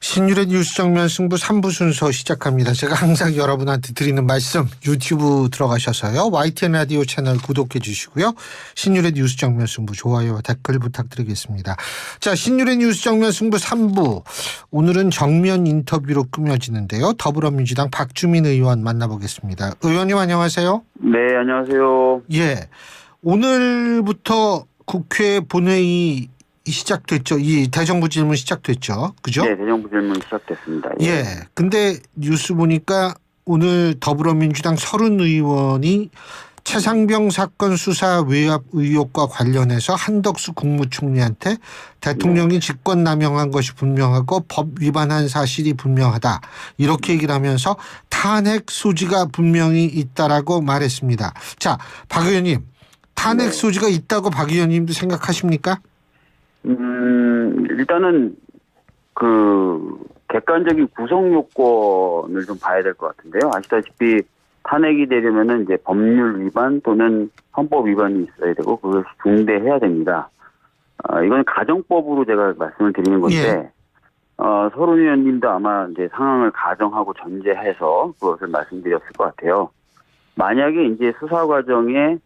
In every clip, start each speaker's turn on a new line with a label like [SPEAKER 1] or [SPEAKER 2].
[SPEAKER 1] 신율의 뉴스 정면 승부 3부 순서 시작합니다. 제가 항상 여러분한테 드리는 말씀, 유튜브 들어가셔서요. YTN 라디오 채널 구독해 주시고요. 신율의 뉴스 정면 승부 좋아요, 댓글 부탁드리겠습니다. 자, 신율의 뉴스 정면 승부 3부. 오늘은 정면 인터뷰로 꾸며지는데요. 더불어민주당 박주민 의원 만나보겠습니다. 의원님 안녕하세요.
[SPEAKER 2] 네, 안녕하세요.
[SPEAKER 1] 예, 오늘부터 국회 본회의 시작됐죠. 이 대정부 질문 시작됐죠. 그죠?
[SPEAKER 2] 네, 대정부 질문 시작됐습니다.
[SPEAKER 1] 예. 근데 뉴스 보니까 오늘 더불어민주당 30 의원이 최상병 사건 수사 외압 의혹과 관련해서 한덕수 국무총리한테 대통령이 직권남용한 것이 분명하고 법 위반한 사실이 분명하다. 이렇게 얘기를 하면서 탄핵 소지가 분명히 있다라고 말했습니다. 자, 박 의원님. 탄핵 소지가 있다고 박 의원님도 생각하십니까?
[SPEAKER 2] 일단은 객관적인 구성 요건을 좀 봐야 될 것 같은데요. 아시다시피 탄핵이 되려면은 이제 법률 위반 또는 헌법 위반이 있어야 되고 그것이 중대해야 됩니다. 이건 가정법으로 제가 말씀을 드리는 건데,
[SPEAKER 1] 예.
[SPEAKER 2] 서른 의원님도 아마 이제 상황을 가정하고 전제해서 그것을 말씀드렸을 것 같아요. 만약에 이제 수사 과정에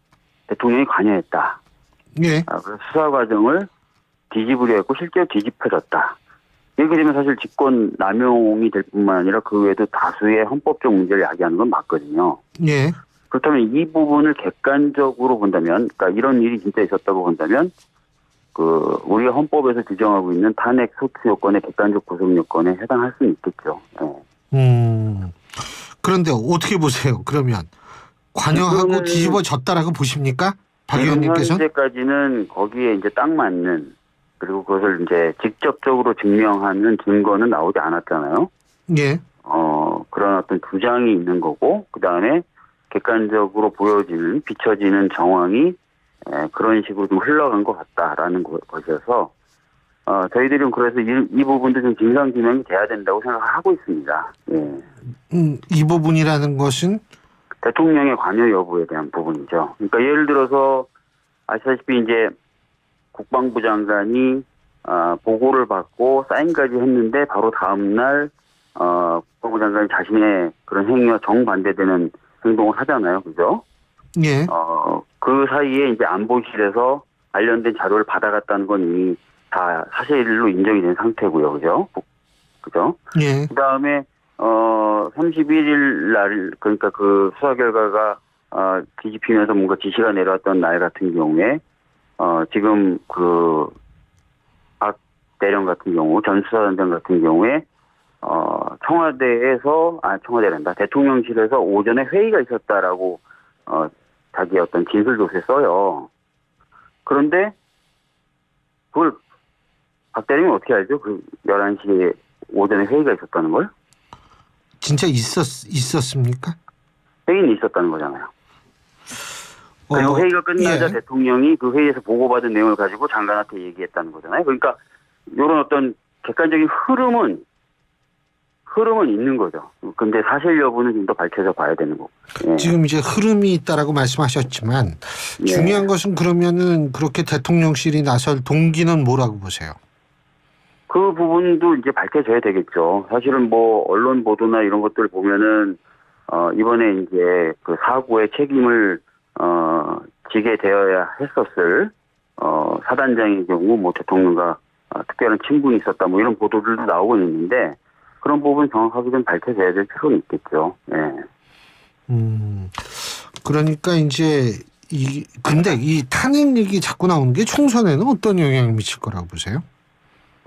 [SPEAKER 2] 대통령이 관여했다.
[SPEAKER 1] 예.
[SPEAKER 2] 그래서 수사 과정을 뒤집으려 했고 실제로 뒤집혀졌다. 이렇게 되면 사실 직권 남용이 될 뿐만 아니라 그 외에도 다수의 헌법적 문제를 야기하는 건 맞거든요.
[SPEAKER 1] 예.
[SPEAKER 2] 그렇다면 이 부분을 객관적으로 본다면, 그러니까 이런 일이 진짜 있었다고 본다면, 우리가 헌법에서 규정하고 있는 탄핵 소추 요건의 객관적 구성 요건에 해당할 수는 있겠죠. 네.
[SPEAKER 1] 그런데 어떻게 보세요? 그러면 관여하고 뒤집어졌다라고 보십니까? 박 의원님께서?
[SPEAKER 2] 현재까지는 거기에 이제 딱 맞는, 그리고 그것을 이제 직접적으로 증명하는 증거는 나오지 않았잖아요.
[SPEAKER 1] 예.
[SPEAKER 2] 그런 어떤 주장이 있는 거고, 그 다음에 객관적으로 비춰지는 정황이 그런 식으로 좀 흘러간 것 같다라는 것이어서, 저희들은 그래서 이 부분도 좀 진상규명이 돼야 된다고 생각하고 있습니다. 예.
[SPEAKER 1] 이 부분이라는 것은?
[SPEAKER 2] 대통령의 관여 여부에 대한 부분이죠. 그러니까 예를 들어서 아시다시피 이제 국방부 장관이 보고를 받고 사인까지 했는데 바로 다음 날 국방부 장관이 자신의 그런 행위와 정반대되는 행동을 하잖아요, 그죠?
[SPEAKER 1] 예.
[SPEAKER 2] 그 사이에 이제 안보실에서 관련된 자료를 받아갔다는 건 이미 다 사실로 인정이 된 상태고요, 그죠? 그죠?
[SPEAKER 1] 예.
[SPEAKER 2] 그 다음에 31일 날, 그러니까 그 수사 결과가 뒤집히면서 뭔가 지시가 내려왔던 날 같은 경우에 지금 박 대령 같은 경우, 전 수사단장 같은 경우에 청와대란다. 대통령실에서 오전에 회의가 있었다라고 자기 어떤 진술조서에 써요. 그런데 그걸 박 대령이 어떻게 알죠? 그 11시에 오전에 회의가 있었다는 걸?
[SPEAKER 1] 진짜 있었습니까?
[SPEAKER 2] 회의는 있었다는 거잖아요. 그리고 회의가 끝나자
[SPEAKER 1] 예.
[SPEAKER 2] 대통령이 그 회의에서 보고받은 내용을 가지고 장관한테 얘기했다는 거잖아요. 그러니까 이런 어떤 객관적인 흐름은 있는 거죠. 근데 사실 여부는 좀 더 밝혀져 봐야 되는 거고. 예.
[SPEAKER 1] 지금 이제 흐름이 있다라고 말씀하셨지만 중요한 것은 그러면은 그렇게 대통령실이 나설 동기는 뭐라고 보세요?
[SPEAKER 2] 그 부분도 이제 밝혀져야 되겠죠. 사실은 뭐 언론 보도나 이런 것들 보면은 이번에 이제 그 사고의 책임을 지게 되어야 했었을 사단장의 경우 뭐 대통령과 특별한 친분이 있었다 뭐 이런 보도들도 나오고 있는데 그런 부분 정확하게 좀 밝혀져야 될 필요는 있겠죠. 네.
[SPEAKER 1] 그러니까 이제 근데 이 탄핵 얘기 자꾸 나오는 게 총선에는 어떤 영향을 미칠 거라고 보세요?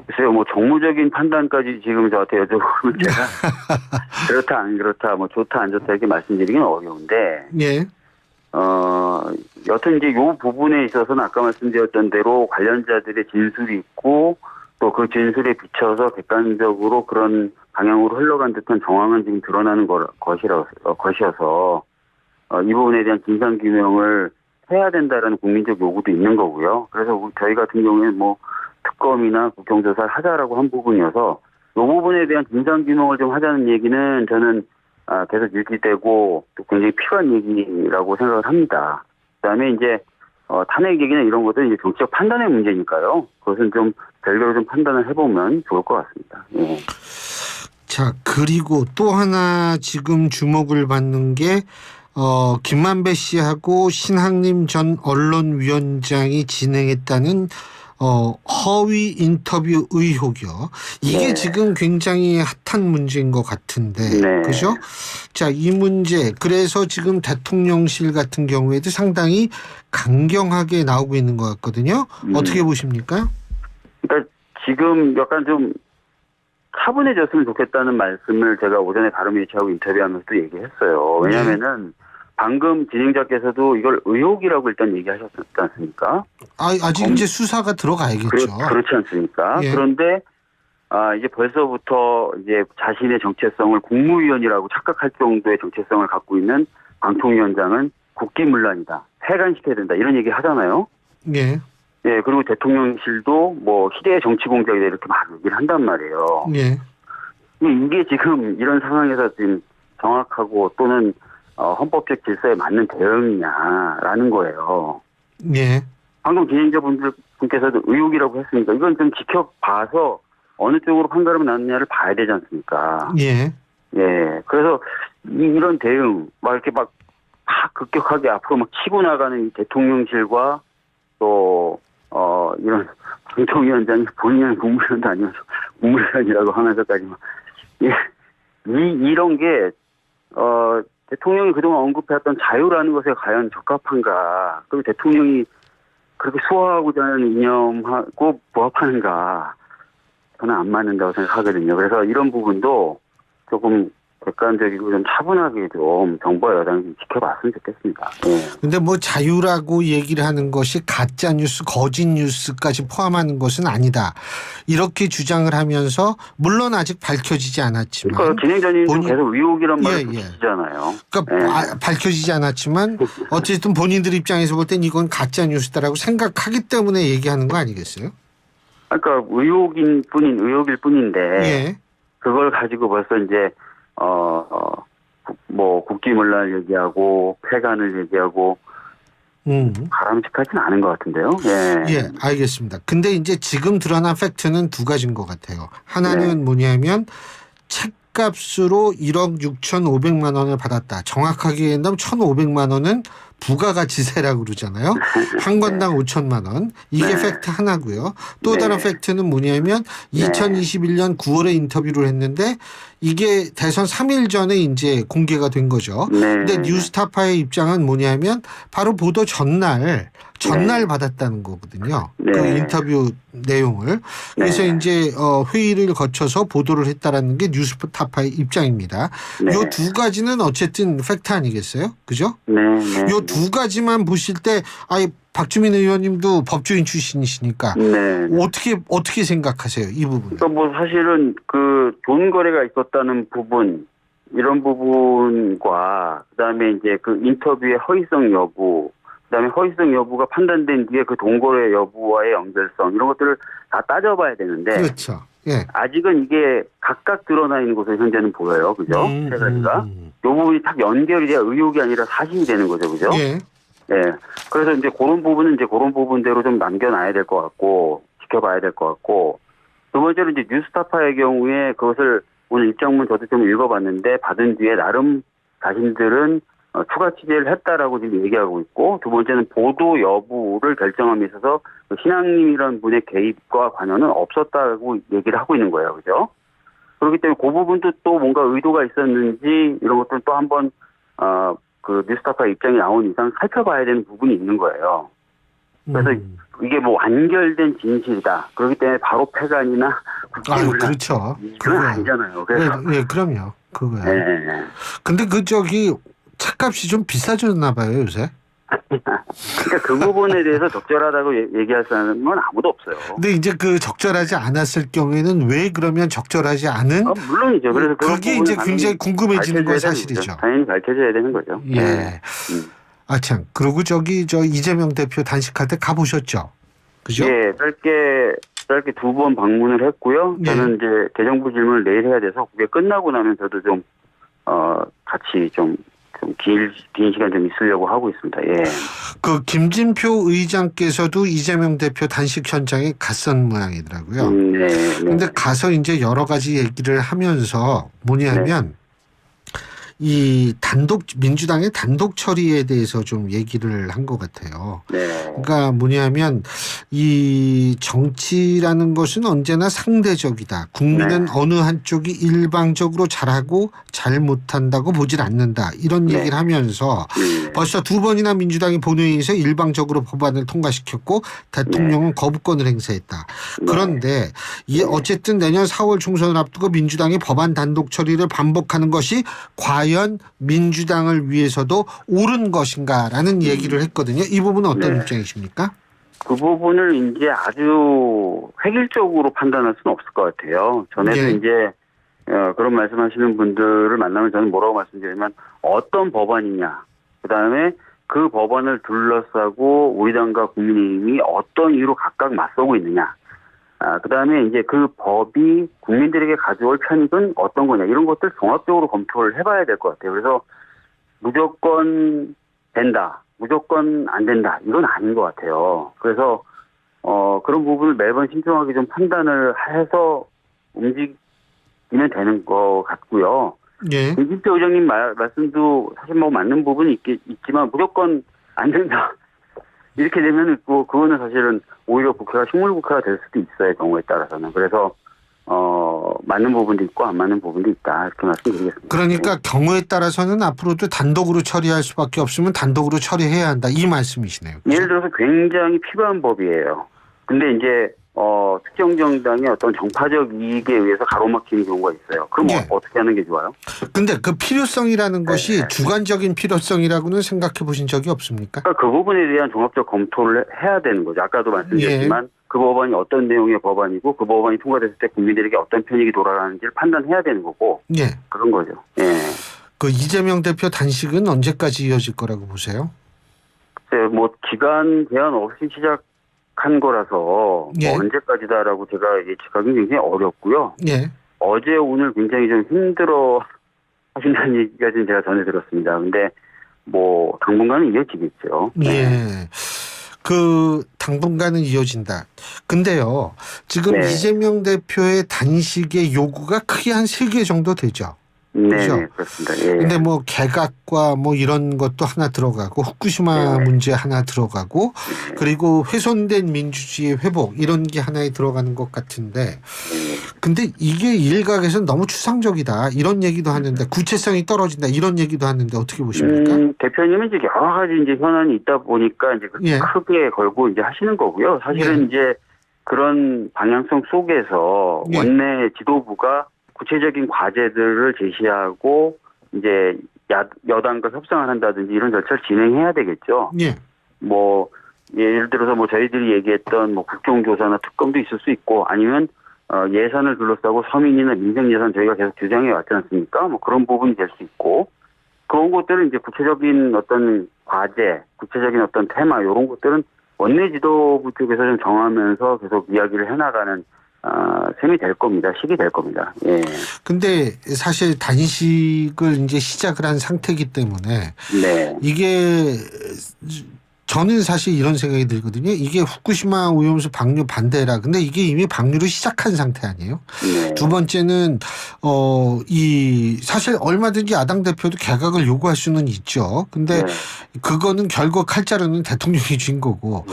[SPEAKER 2] 글쎄요, 뭐 정무적인 판단까지 지금 저한테 여쭤보면 제가 그렇다 안 그렇다, 뭐 좋다 안 좋다 이렇게 말씀드리기는 어려운데,
[SPEAKER 1] 예.
[SPEAKER 2] 여튼 이제 요 부분에 있어서는 아까 말씀드렸던 대로 관련자들의 진술이 있고 또 그 진술에 비춰서 객관적으로 그런 방향으로 흘러간 듯한 정황은 지금 드러나는 것이어서 이 부분에 대한 진상 규명을 해야 된다라는 국민적 요구도 있는 거고요. 그래서 저희 같은 경우에는 뭐 특검이나 국정조사를 하자라고 한 부분이어서 이 부분에 대한 진상규명을 좀 하자는 얘기는 저는 계속 유지되고 또 굉장히 필요한 얘기라고 생각을 합니다. 그다음에 이제 탄핵 얘기는 이런 것들은 이제 정치적 판단의 문제니까요. 그것은 좀 별개로 좀 판단을 해보면 좋을 것 같습니다. 예.
[SPEAKER 1] 자, 그리고 또 하나 지금 주목을 받는 게 김만배 씨하고 신학림 전 언론위원장이 진행했다는 허위 인터뷰 의혹이요. 이게
[SPEAKER 2] 네.
[SPEAKER 1] 지금 굉장히 핫한 문제인 것 같은데,
[SPEAKER 2] 네.
[SPEAKER 1] 그죠? 자, 이 문제 그래서 지금 대통령실 같은 경우에도 상당히 강경하게 나오고 있는 것 같거든요. 어떻게 보십니까?
[SPEAKER 2] 그러니까 지금 약간 좀 차분해졌으면 좋겠다는 말씀을 제가 오전에 다른 매체하고 인터뷰하면서도 얘기했어요. 왜냐하면은 방금 진행자께서도 이걸 의혹이라고 일단 얘기하셨지 않습니까?
[SPEAKER 1] 아직 이제 수사가 들어가야겠죠.
[SPEAKER 2] 그렇지 않습니까?
[SPEAKER 1] 예.
[SPEAKER 2] 그런데 이제 벌써부터 이제 자신의 정체성을 국무위원이라고 착각할 정도의 정체성을 갖고 있는 방통위원장은 국기문란이다, 폐간시켜야 된다 이런 얘기 하잖아요.
[SPEAKER 1] 예.
[SPEAKER 2] 예, 그리고 대통령실도 뭐 시대의 정치 공작이다 이렇게 막 얘기를 한단 말이에요.
[SPEAKER 1] 예.
[SPEAKER 2] 이게 지금 이런 상황에서 지금 정확하고 또는 헌법적 질서에 맞는 대응이냐라는 거예요.
[SPEAKER 1] 예.
[SPEAKER 2] 방금 진행자분께서도 의혹이라고 했으니까 이건 좀 지켜봐서 어느 쪽으로 판가름이 나느냐를 봐야 되지 않습니까?
[SPEAKER 1] 예.
[SPEAKER 2] 예. 그래서 이런 대응, 막 이렇게 막 급격하게 앞으로 막 치고 나가는 이 대통령실과 또, 이런 방통위원장이 본인은 국무위원도 아니면서 국무위원이라고 하면서까지 막, 예. 이런 게, 대통령이 그동안 언급해왔던 자유라는 것에 과연 적합한가, 그리고 대통령이 그렇게 수호하고자 하는 이념하고 부합하는가, 저는 안 맞는다고 생각하거든요. 그래서 이런 부분도 조금 객관적이고 좀 차분하게 좀 정부와 여당이 좀 지켜봤으면 좋겠습니다. 예.
[SPEAKER 1] 근데 뭐 자유라고 얘기를 하는 것이 가짜 뉴스, 거짓 뉴스까지 포함하는 것은 아니다. 이렇게 주장을 하면서 물론 아직 밝혀지지 않았지만
[SPEAKER 2] 그러니까 진행자님도 계속 의혹이란 말을
[SPEAKER 1] 예.
[SPEAKER 2] 붙이잖아요.
[SPEAKER 1] 그러니까
[SPEAKER 2] 예.
[SPEAKER 1] 밝혀지지 않았지만 어쨌든 본인들 입장에서 볼 땐 이건 가짜 뉴스다라고 생각하기 때문에 얘기하는 거 아니겠어요?
[SPEAKER 2] 그러니까 의혹일 뿐인데
[SPEAKER 1] 예.
[SPEAKER 2] 그걸 가지고 벌써 이제 뭐 국기문란을 얘기하고 폐간을 얘기하고 바람직하진 않은 것 같은데요. 예.
[SPEAKER 1] 예, 알겠습니다. 근데 이제 지금 드러난 팩트는 두 가지인 것 같아요. 하나는 뭐냐면 책값으로 1억 6,500만 원을 받았다. 정확하게 얘기하면 1,500만 원은 부가가치세라고 그러잖아요. 한 건당 5천만 원. 이게 팩트 하나고요. 또 다른 팩트는 뭐냐면 2021년 9월에 인터뷰를 했는데 이게 대선 3일 전에 이제 공개가 된 거죠. 근데 뉴스타파의 입장은 뭐냐면 바로 보도 전날 받았다는 거거든요. 그 인터뷰 내용을. 그래서 이제 회의를 거쳐서 보도를 했다라는 게 뉴스타파의 입장입니다. 요 두 가지는 어쨌든 팩트 아니겠어요? 그죠? 요 두 가지만 보실 때 박주민 의원님도 법조인 출신이시니까 어떻게 생각하세요? 이 부분.
[SPEAKER 2] 그러니까 뭐 사실은 그 돈 거래가 있었다는 부분 이런 부분과 그다음에 이제 그 인터뷰의 허위성 여부 그다음에 허위성 여부가 판단된 뒤에 그 돈 거래 여부와의 연결성 이런 것들을 다 따져봐야 되는데
[SPEAKER 1] 그렇죠. 예.
[SPEAKER 2] 아직은 이게 각각 드러나 있는 것으로 현재는 보여요. 그죠? 세 가지가. 이 부분이 딱 연결이 돼야 의혹이 아니라 사실이 되는 거죠. 그죠?
[SPEAKER 1] 예.
[SPEAKER 2] 예. 그래서 이제 그런 부분은 이제 그런 부분대로 좀 남겨놔야 될 것 같고, 지켜봐야 될 것 같고, 두 번째로 이제 뉴스타파의 경우에 그것을 오늘 입장문 저도 좀 읽어봤는데 받은 뒤에 나름 자신들은 추가 취재를 했다라고 지금 얘기하고 있고, 두 번째는 보도 여부를 결정함에 있어서 신앙님이라는 분의 개입과 관여는 없었다고 얘기를 하고 있는 거예요. 그죠? 그렇기 때문에 그 부분도 또 뭔가 의도가 있었는지 이런 것들은 또 한번 그 뉴스타파 입장이 나온 이상 살펴봐야 되는 부분이 있는 거예요. 그래서 이게 뭐 완결된 진실이다. 그렇기 때문에 바로 폐간이나 국기문란
[SPEAKER 1] 그렇죠.
[SPEAKER 2] 그건 아니잖아요. 그래서
[SPEAKER 1] 예, 그럼요. 그거야.
[SPEAKER 2] 네.
[SPEAKER 1] 근데 그 책값이 좀 비싸졌나 봐요, 요새.
[SPEAKER 2] 그러니까 그 부분에 대해서 적절하다고 얘기할 사람은 아무도 없어요.
[SPEAKER 1] 근데 이제 그 적절하지 않았을 경우에는 왜 그러면 적절하지 않은?
[SPEAKER 2] 물론이죠. 그래서
[SPEAKER 1] 그게 이제 굉장히 궁금해지는 건 사실이죠.
[SPEAKER 2] 당연히 밝혀져야 되는 거죠.
[SPEAKER 1] 예. 참. 그리고 이재명 대표 단식할 때 가보셨죠? 그죠?
[SPEAKER 2] 예, 짧게 2번 방문을 했고요. 저는 이제 대정부 질문을 내일 해야 돼서 그게 끝나고 나면 저도 좀 같이 좀 좀 긴 시간 좀 있으려고 하고 있습니다. 예.
[SPEAKER 1] 그 김진표 의장께서도 이재명 대표 단식 현장에 갔던 모양이더라고요.
[SPEAKER 2] 네.
[SPEAKER 1] 근데 가서 이제 여러 가지 얘기를 하면서 뭐냐면 이 민주당의 단독 처리에 대해서 좀 얘기를 한 것 같아요.
[SPEAKER 2] 네.
[SPEAKER 1] 그러니까 뭐냐면 이 정치라는 것은 언제나 상대적이다. 국민은 어느 한쪽이 일방적으로 잘하고 잘 못한다고 보질 않는다. 이런 얘기를 하면서 벌써 두 번이나 민주당이 본회의에서 일방적으로 법안을 통과시켰고 대통령은 거부권을 행사했다. 그런데 어쨌든 내년 4월 총선을 앞두고 민주당이 법안 단독 처리를 반복하는 것이 과연 민주당을 위해서도 옳은 것인가라는 얘기를 했거든요. 이 부분은 어떤 입장이십니까?
[SPEAKER 2] 그 부분을 이제 아주 획일적으로 판단할 수는 없을 것 같아요. 전에도 이제 그런 말씀하시는 분들을 만나면 저는 뭐라고 말씀드리면 어떤 법안이냐, 그 다음에 그 법안을 둘러싸고 우리 당과 국민의힘이 어떤 이유로 각각 맞서고 있느냐, 그 다음에 이제 그 법이 국민들에게 가져올 편익은 어떤 거냐, 이런 것들 종합적으로 검토를 해봐야 될 것 같아요. 그래서 무조건 된다, 무조건 안 된다, 이건 아닌 것 같아요. 그래서 그런 부분을 매번 신중하게 좀 판단을 해서 움직이면 되는 것 같고요.
[SPEAKER 1] 예.
[SPEAKER 2] 김진표 의장님 말씀도 사실 뭐 맞는 부분이 있지만 무조건 안 된다, 이렇게 되면 그거는 사실은 오히려 국회가 식물국회가 될 수도 있어요, 경우에 따라서는. 그래서 맞는 부분도 있고 안 맞는 부분도 있다, 이렇게 말씀드리겠습니다.
[SPEAKER 1] 그러니까 경우에 따라서는 앞으로도 단독으로 처리할 수밖에 없으면 단독으로 처리해야 한다, 이 말씀이시네요. 그렇죠?
[SPEAKER 2] 예를 들어서 굉장히 필요한 법이에요. 근데 이제 특정 정당의 어떤 정파적 이익에 의해서 가로막히는 경우가 있어요. 그럼 어떻게 하는 게 좋아요?
[SPEAKER 1] 근데 그 필요성이라는 것이 주관적인 필요성이라고는 생각해 보신 적이 없습니까?
[SPEAKER 2] 그러니까 그 부분에 대한 종합적 검토를 해야 되는 거죠. 아까도 말씀드렸지만 그 법안이 어떤 내용의 법안이고 그 법안이 통과됐을 때 국민들에게 어떤 편익이 돌아가는지를 판단해야 되는 거고. 그런 거죠.
[SPEAKER 1] 그 이재명 대표 단식은 언제까지 이어질 거라고 보세요?
[SPEAKER 2] 글쎄요, 뭐 기간 제한 없이 시작한 거라서 뭐 언제까지다라고 제가 예측하기 굉장히 어렵고요. 어제 오늘 굉장히 좀 힘들어 하신다는 얘기까지는 제가 전해 들었습니다. 근데 뭐 당분간은 이어지겠죠.
[SPEAKER 1] 그 당분간은 이어진다. 근데요, 지금 이재명 대표의 단식의 요구가 크게 한 3개 정도 되죠. 그렇죠?
[SPEAKER 2] 네, 그렇습니다.
[SPEAKER 1] 근데 뭐 개각과 뭐 이런 것도 하나 들어가고 후쿠시마 문제 하나 들어가고 그리고 훼손된 민주주의 회복 이런 게 하나에 들어가는 것 같은데, 근데 이게 일각에서 너무 추상적이다 이런 얘기도 하는데, 구체성이 떨어진다 이런 얘기도 하는데 어떻게 보십니까?
[SPEAKER 2] 대표님은 이제 여러 가지 이제 현안이 있다 보니까 이제 크게 걸고 이제 하시는 거고요. 사실은 이제 그런 방향성 속에서 원내 지도부가 구체적인 과제들을 제시하고 이제 여당과 협상을 한다든지 이런 절차를 진행해야 되겠죠. 뭐 예를 들어서 뭐 저희들이 얘기했던 뭐 국정조사나 특검도 있을 수 있고, 아니면 예산을 둘러싸고 서민이나 민생 예산 저희가 계속 주장해 왔지 않습니까? 뭐 그런 부분이 될 수 있고, 그런 것들은 이제 구체적인 어떤 과제, 구체적인 어떤 테마 이런 것들은 원내 지도부 쪽에서 좀 정하면서 계속 이야기를 해나가는 셈이 될 겁니다. 식이 될 겁니다.
[SPEAKER 1] 근데 사실 단식을 이제 시작을 한 상태이기 때문에 이게 저는 사실 이런 생각이 들거든요. 이게 후쿠시마 오염수 방류 반대라. 근데 이게 이미 방류를 시작한 상태 아니에요? 두 번째는 사실 얼마든지 야당 대표도 개각을 요구할 수는 있죠. 근데 그거는 결국 칼자루는 대통령이 쥔 거고,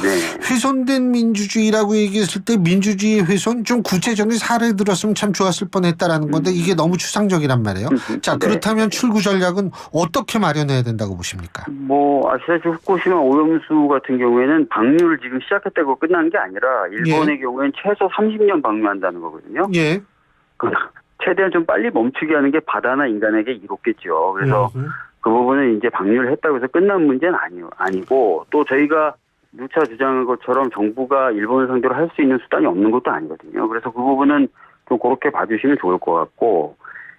[SPEAKER 1] 훼손된 민주주의라고 얘기했을 때 민주주의 훼손 좀 구체적인 사례 들었으면 참 좋았을 뻔했다라는 건데 이게 너무 추상적이란 말이에요. 자, 그렇다면 출구 전략은 어떻게 마련해야 된다고 보십니까?
[SPEAKER 2] 뭐 아시다시피 후쿠시마 오염수 같은 경우에는 방류를 지금 시작했다고 끝난 게 아니라 일본의 경우에는 최소 30년 방류한다는 거거든요. 최대한 좀 빨리 멈추게 하는 게 바다나 인간에게 이롭겠죠. 그래서 그 부분은 이제 방류를 했다고 해서 끝난 문제는 아니고, 또 저희가 누차 주장한 것처럼 정부가 일본을 상대로 할 수 있는 수단이 없는 것도 아니거든요. 그래서 그 부분은 좀 그렇게 봐주시면 좋을 것 같고,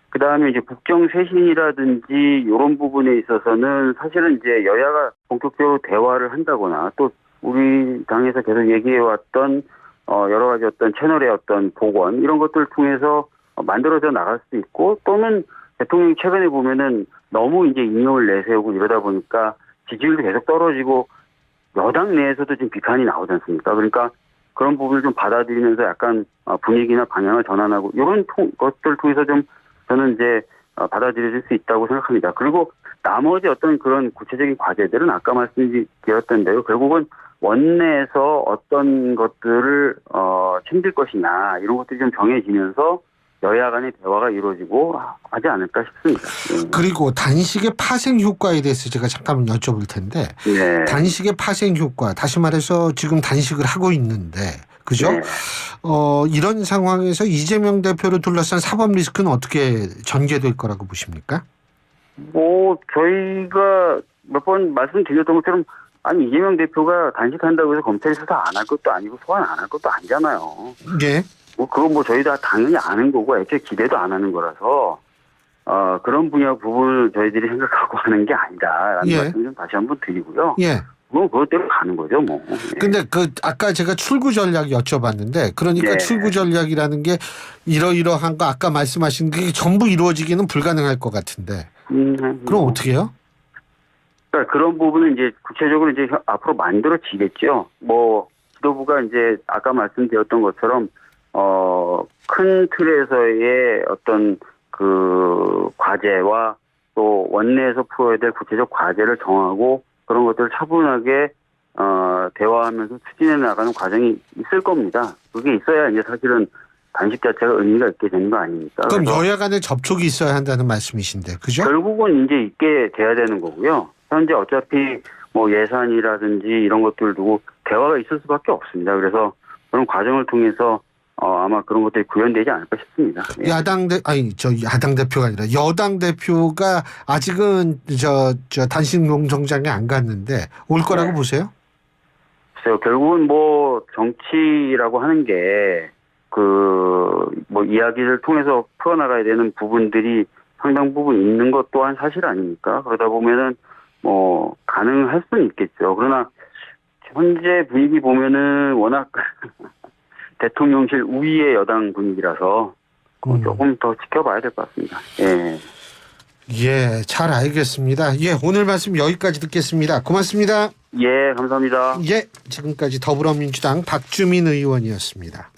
[SPEAKER 2] 그 다음에 이제 국정 쇄신이라든지 이런 부분에 있어서는 사실은 이제 여야가 본격적으로 대화를 한다거나, 또 우리 당에서 계속 얘기해왔던 여러 가지 어떤 채널의 어떤 복원 이런 것들을 통해서 만들어져 나갈 수도 있고, 또는 대통령이 최근에 보면은 너무 이제 이념을 내세우고 이러다 보니까 지지율도 계속 떨어지고 여당 내에서도 지금 비판이 나오지 않습니까? 그러니까 그런 부분을 좀 받아들이면서 약간 분위기나 방향을 전환하고 이런 것들 통해서 좀 저는 이제 받아들여질 수 있다고 생각합니다. 그리고 나머지 어떤 그런 구체적인 과제들은 아까 말씀드렸던 대로 결국은 원내에서 어떤 것들을 챙길 것이냐 이런 것들이 좀 정해지면서 여야 간의 대화가 이루어지고 하지 않을까 싶습니다.
[SPEAKER 1] 그리고 단식의 파생 효과에 대해서 제가 잠깐만 여쭤볼 텐데
[SPEAKER 2] 네.
[SPEAKER 1] 단식의 파생 효과 다시 말해서 지금 단식을 하고 있는데 그죠?
[SPEAKER 2] 네.
[SPEAKER 1] 이런 상황에서 이재명 대표를 둘러싼 사법 리스크는 어떻게 전개될 거라고 보십니까?
[SPEAKER 2] 뭐 저희가 몇 번 말씀드렸던 것처럼 아니 이재명 대표가 단식한다고 해서 검찰이 수사 안 할 것도 아니고 소환 안 할 것도 아니잖아요.
[SPEAKER 1] 예.
[SPEAKER 2] 뭐 그건 뭐 저희 다 당연히 아는 거고 애초에 기대도 안 하는 거라서 그런 분야 부분을 저희들이 생각하고 하는 게 아니다라는
[SPEAKER 1] 예.
[SPEAKER 2] 말씀 좀 다시 한번 드리고요.
[SPEAKER 1] 예.
[SPEAKER 2] 그건 그것대로 가는 거죠, 뭐. 예.
[SPEAKER 1] 근데 아까 제가 출구 전략 여쭤봤는데 그러니까
[SPEAKER 2] 네.
[SPEAKER 1] 출구 전략이라는 게 이러이러한 거 아까 말씀하신 게 전부 이루어지기는 불가능할 것 같은데 그럼 어떻게 해요?
[SPEAKER 2] 그러니까 그런 부분은 이제 구체적으로 이제 앞으로 만들어지겠죠. 뭐 지도부가 이제 아까 말씀드렸던 것처럼 큰 틀에서의 어떤 그 과제와 또 원내에서 풀어야 될 구체적 과제를 정하고 그런 것들을 차분하게 대화하면서 추진해 나가는 과정이 있을 겁니다. 그게 있어야 이제 사실은 단식 자체가 의미가 있게 되는 거 아닙니까?
[SPEAKER 1] 그럼 여야 간의 접촉이 있어야 한다는 말씀이신데 그죠?
[SPEAKER 2] 결국은 이제 있게 돼야 되는 거고요. 현재 어차피 뭐 예산이라든지 이런 것들 두고 대화가 있을 수밖에 없습니다. 그래서 그런 과정을 통해서 아마 그런 것들이 구현되지 않을까 싶습니다. 예.
[SPEAKER 1] 야당 대표가 아니라 여당 대표가 아직은 저 단식 농성장에 안 갔는데 올 거라고
[SPEAKER 2] 네.
[SPEAKER 1] 보세요?
[SPEAKER 2] 글쎄요, 결국은 뭐 정치라고 하는 게 뭐 이야기를 통해서 풀어나가야 되는 부분들이 상당 부분 있는 것 또한 사실 아닙니까? 그러다 보면은 뭐 가능할 수는 있겠죠. 그러나 현재 분위기 보면은 워낙 대통령실 우위의 여당 분위기라서 조금 더 지켜봐야 될 것 같습니다. 예.
[SPEAKER 1] 예, 잘 알겠습니다. 예, 오늘 말씀 여기까지 듣겠습니다. 고맙습니다.
[SPEAKER 2] 예, 감사합니다.
[SPEAKER 1] 예, 지금까지 더불어민주당 박주민 의원이었습니다.